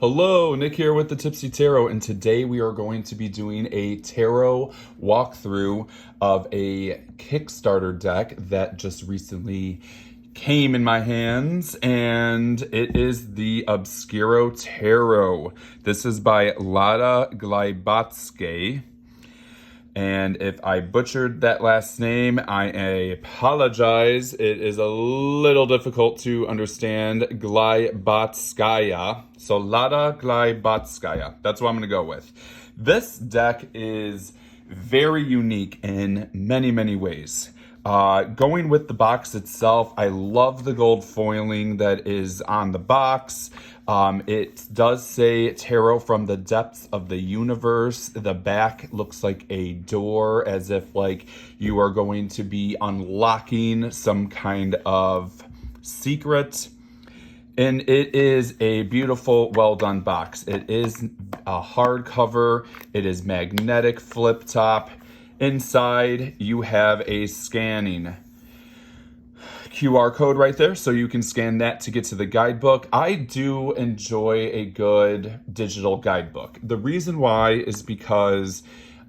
Hello, Nick here with the Tipsy Tarot, and today we are going to be doing a tarot walkthrough of a Kickstarter deck that just recently came in my hands, and it is the Obscuro Tarot. This is by Lotta Glybotskaia. And if I butchered that last name, I apologize. It is a little difficult to understand. Glybotskaia. So Lotta Glybotskaia. That's what I'm going to go with. This deck is very unique in many, many ways. Going with the box itself, I love the gold foiling that is on the box. It does say tarot from the depths of the universe. The back looks like a door, as if like you are going to be unlocking some kind of secret. And it is a beautiful, well done box. It is a hardcover. It is magnetic flip top. Inside, you have a scanning QR code right there, so you can scan that to get to the guidebook. I do enjoy a good digital guidebook. The reason why is because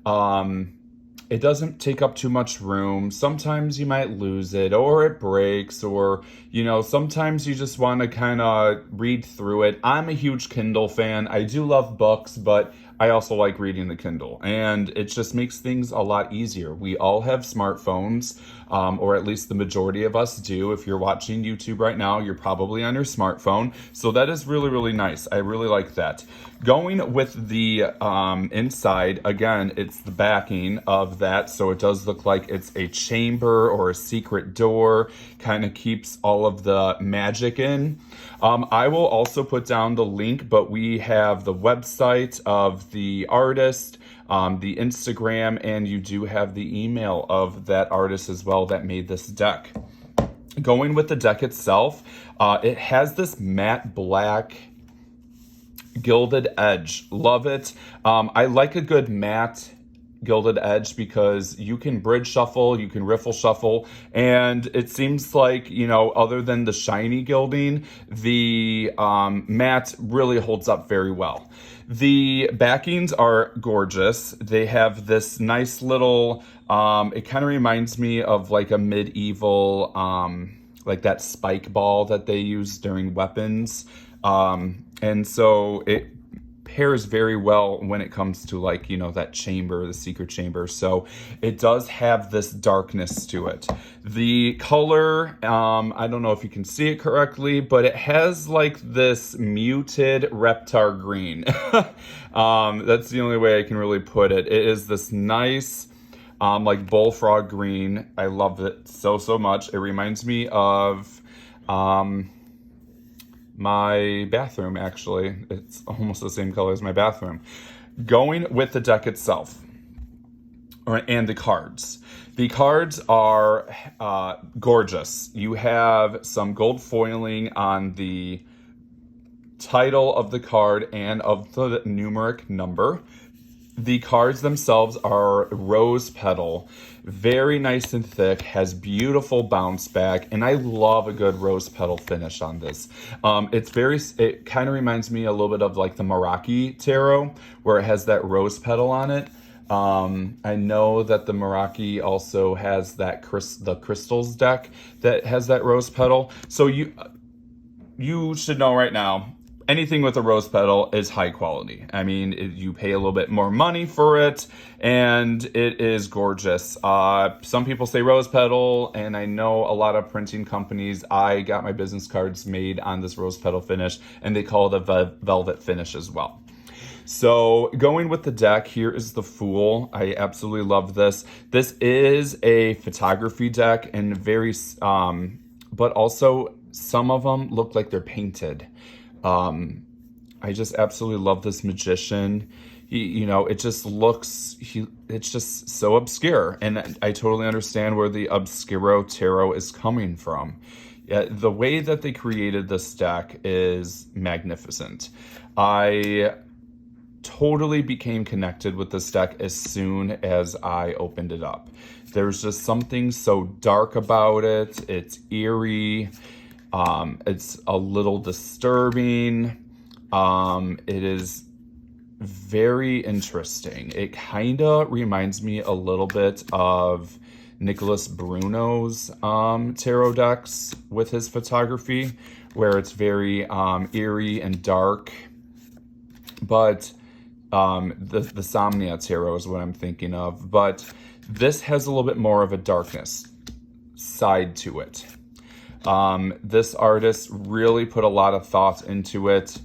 it doesn't take up too much room. Sometimes you might lose it, or it breaks, or, you know, sometimes you just want to kind of read through it. I'm a huge Kindle fan. I do love books, but I also like reading the Kindle, and it just makes things a lot easier. We all have smartphones, or at least the majority of us do. If you're watching YouTube right now, you're probably on your smartphone. So that is really, really nice. I really like that. Going with the inside, again, it's the backing of that. So it does look like it's a chamber or a secret door, kind of keeps all of the magic in. I will also put down the link, but we have the website of the artist, the Instagram, and you do have the email of that artist as well that made this deck. Going with the deck itself, it has this matte black gilded edge. Love it. I like a good matte gilded edge because you can bridge shuffle, you can riffle shuffle, and it seems like, you know, other than the shiny gilding, the matte really holds up very well. The backings are gorgeous. They have this nice little, it kind of reminds me of like a medieval, like that spike ball that they use during weapons. And so it pairs very well when it comes to, like, you know, that chamber, the secret chamber. So it does have this darkness to it. The color, I don't know if you can see it correctly, but it has like this muted Reptar green. That's the only way I can really put it. It is this nice, like bullfrog green. I love it so much. It reminds me of, my bathroom, actually. It's almost the same color as my bathroom. Going with the deck itself, and the cards. The cards are gorgeous. You have some gold foiling on the title of the card and of the numeric number. The cards themselves are rose petal, very nice and thick, has beautiful bounce back, and I love a good rose petal finish on this. It kind of reminds me a little bit of like the Meraki tarot, where it has that rose petal on it. I know that the Meraki also has that the crystals deck that has that rose petal. So you should know right now, anything with a rose petal is high quality. I mean, you pay a little bit more money for it, and it is gorgeous. Some people say rose petal, and I know a lot of printing companies. I got my business cards made on this rose petal finish, and they call it a velvet finish as well. So going with the deck, here is the Fool. I absolutely love this. This is a photography deck, and very, but also some of them look like they're painted. I just absolutely love this magician. You know, it just looks, it's just so obscure. And I totally understand where the Obscuro Tarot is coming from. Yeah, the way that they created this deck is magnificent. I totally became connected with this deck as soon as I opened it up. There's just something so dark about it. It's eerie. It's a little disturbing. It is very interesting. It kind of reminds me a little bit of Nicholas Bruno's tarot decks with his photography, where it's very eerie and dark. But the Somnia Tarot is what I'm thinking of. But this has a little bit more of a darkness side to it. This artist really put a lot of thought into it.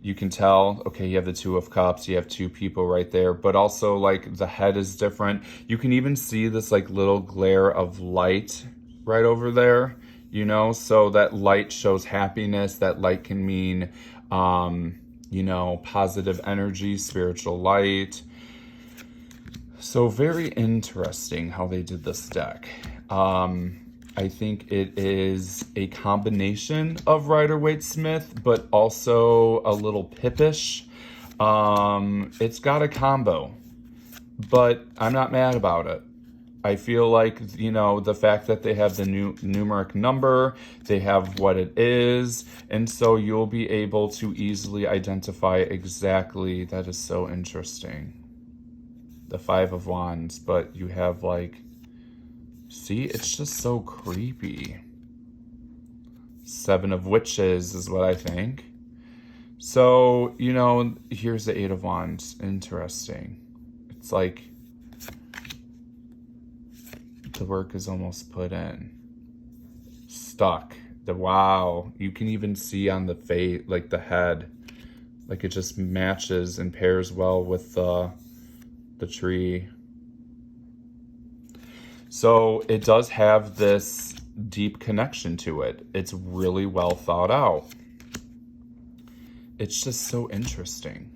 You can tell, okay, you have the Two of Cups, you have two people right there, but also like the head is different. You can even see this like little glare of light right over there, you know, so that light shows happiness. That light can mean, you know, positive energy, spiritual light. So very interesting how they did this deck. I think it is a combination of Rider-Waite-Smith, but also a little Pippish. It's got a combo, but I'm not mad about it. I feel like, you know, the fact that they have the numeric number, they have what it is, and so you'll be able to easily identify exactly. That is so interesting. The Five of Wands, but you have like, see, it's just so creepy. Seven of Witches is what I think. So, you know, here's the Eight of Wands. Interesting. It's like the work is almost put in. Stuck. Wow. You can even see on the face, like the head, like it just matches and pairs well with the tree. So it does have this deep connection to it. It's really well thought out. It's just so interesting.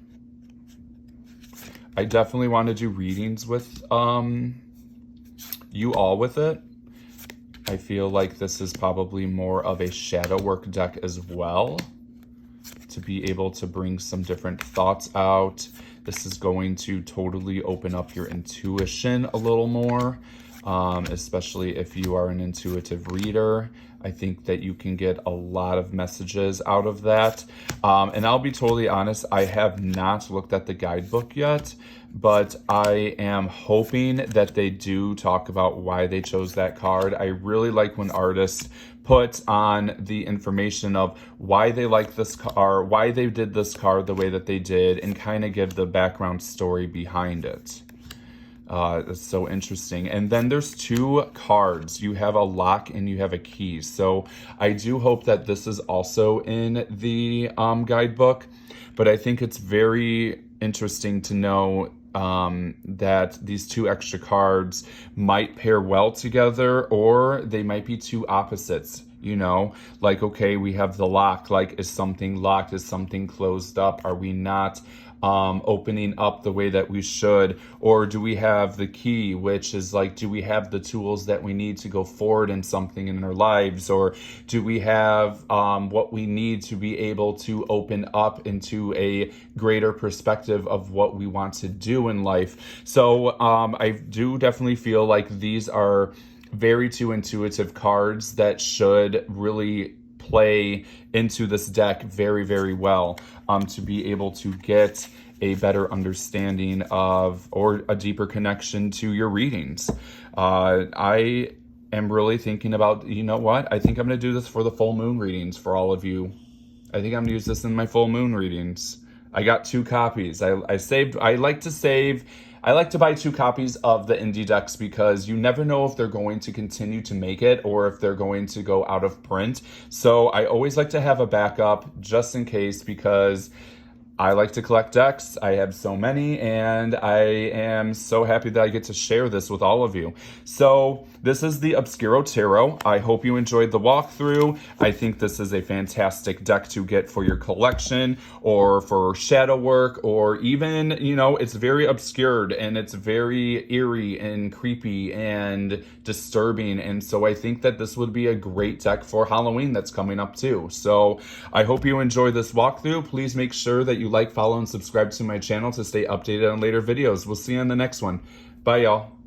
I definitely want to do readings with you all with it. I feel like this is probably more of a shadow work deck as well, to be able to bring some different thoughts out. This is going to totally open up your intuition a little more. Especially if you are an intuitive reader. I think that you can get a lot of messages out of that. And I'll be totally honest, I have not looked at the guidebook yet, but I am hoping that they do talk about why they chose that card. I really like when artists put on the information of why they like this card, why they did this card the way that they did, and kind of give the background story behind it. It's so interesting. And then there's two cards. You have a lock and you have a key. So I do hope that this is also in the guidebook. But I think it's very interesting to know that these two extra cards might pair well together, or they might be two opposites. You know, like, okay, we have the lock. Like, is something locked? Is something closed up? Are we not opening up the way that we should? Or do we have the key, which is like, do we have the tools that we need to go forward in something in our lives? Or do we have what we need to be able to open up into a greater perspective of what we want to do in life? So I do definitely feel like these are very two intuitive cards that should really play into this deck very, very well, to be able to get a better understanding of, or a deeper connection to your readings. I am really thinking about, you know what? I think I'm going to do this for the full moon readings for all of you. I think I'm going to use this in my full moon readings. I got 2 copies. I like to buy 2 copies of the indie decks because you never know if they're going to continue to make it or if they're going to go out of print. So I always like to have a backup just in case, because I like to collect decks. I have so many, and I am so happy that I get to share this with all of you. So this is the Obscuro Tarot. I hope you enjoyed the walkthrough. I think this is a fantastic deck to get for your collection or for shadow work, or even, you know, it's very obscured and it's very eerie and creepy and disturbing. And so I think that this would be a great deck for Halloween that's coming up too. So I hope you enjoy this walkthrough. Please make sure that you like, follow, and subscribe to my channel to stay updated on later videos. We'll see you on the next one. Bye, y'all.